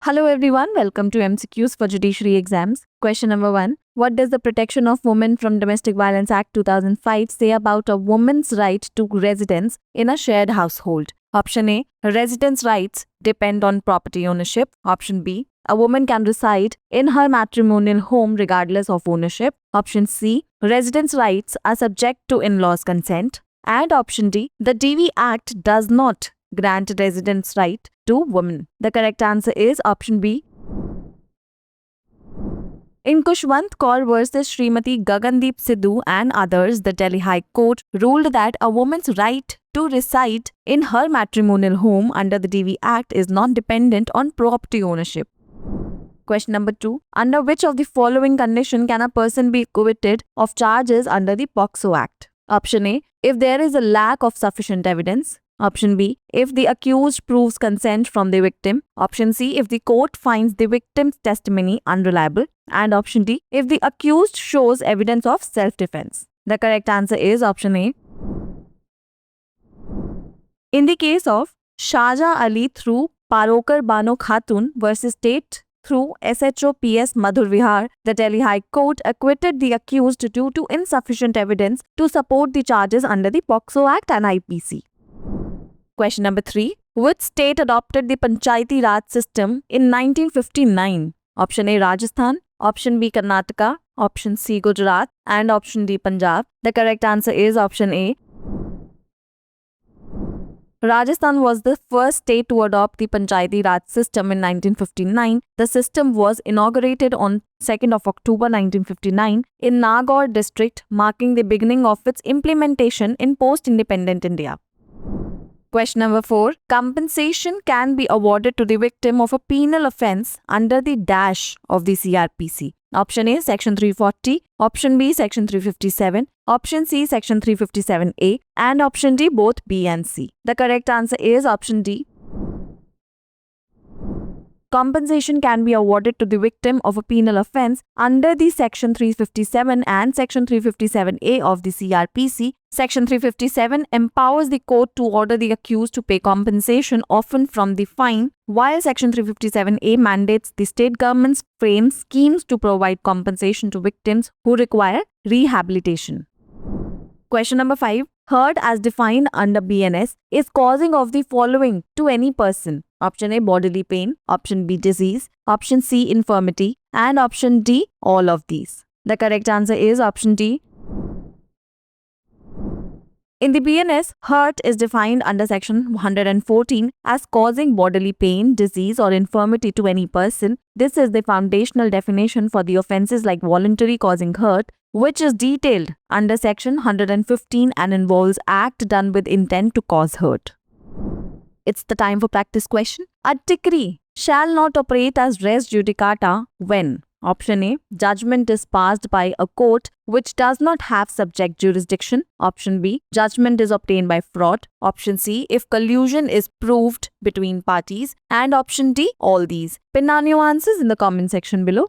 Hello everyone, welcome to MCQs for Judiciary Exams. Question number 1. What does the Protection of Women from Domestic Violence Act 2005 say about a woman's right to residence in a shared household? Option A. Residence rights depend on property ownership. Option B. A woman can reside in her matrimonial home regardless of ownership. Option C. Residence rights are subject to in-laws' consent. And option D. The DV Act does not grant residence right to women. The correct answer is option B. In Kushwant Kaur versus Srimati Gagandeep Sidhu and others, the Delhi High Court ruled that a woman's right to reside in her matrimonial home under the DV Act is not dependent on property ownership. Question number 2. Under which of the following condition can a person be acquitted of charges under the POCSO Act? Option A. If there is a lack of sufficient evidence. Option B. If the accused proves consent from the victim. Option C. If the court finds the victim's testimony unreliable. And option D. If the accused shows evidence of self-defense. The correct answer is option A. In the case of Shaja Ali through Parokar Bano Khatun versus State through SHOPS Madhur Vihar, the Delhi High Court acquitted the accused due to insufficient evidence to support the charges under the POCSO Act and IPC. Question number 3. Which state adopted the Panchayati Raj system in 1959? Option A. Rajasthan, option B. Karnataka, option C. Gujarat, and option D. Punjab. The correct answer is option A. Rajasthan was the first state to adopt the Panchayati Raj system in 1959. The system was inaugurated on 2nd of October 1959 in Nagaur district, marking the beginning of its implementation in post-independent India. Question number 4. Compensation can be awarded to the victim of a penal offence under the dash of the CRPC. Option A. Section 340, option B. Section 357, option C. Section 357A, and option D. both B and C. The correct answer is option D. Compensation can be awarded to the victim of a penal offence under the Section 357 and Section 357A of the CRPC. Section 357 empowers the court to order the accused to pay compensation, often from the fine, while Section 357A mandates the state governments frame schemes to provide compensation to victims who require rehabilitation. Question number 5. Hurt as defined under BNS is causing of the following to any person. Option A. Bodily pain, option B. Disease, option C. Infirmity, and option D. all of these. The correct answer is option D. In the BNS, hurt is defined under Section 114 as causing bodily pain, disease, or infirmity to any person. This is the foundational definition for the offences like voluntary causing hurt, which is detailed under Section 115 and involves act done with intent to cause hurt. It's the time for practice question. A decree shall not operate as res judicata when? Option A. Judgment is passed by a court which does not have subject jurisdiction. Option B. Judgment is obtained by fraud. Option C. If collusion is proved between parties. And option D. all these. Pin down your answers in the comment section below.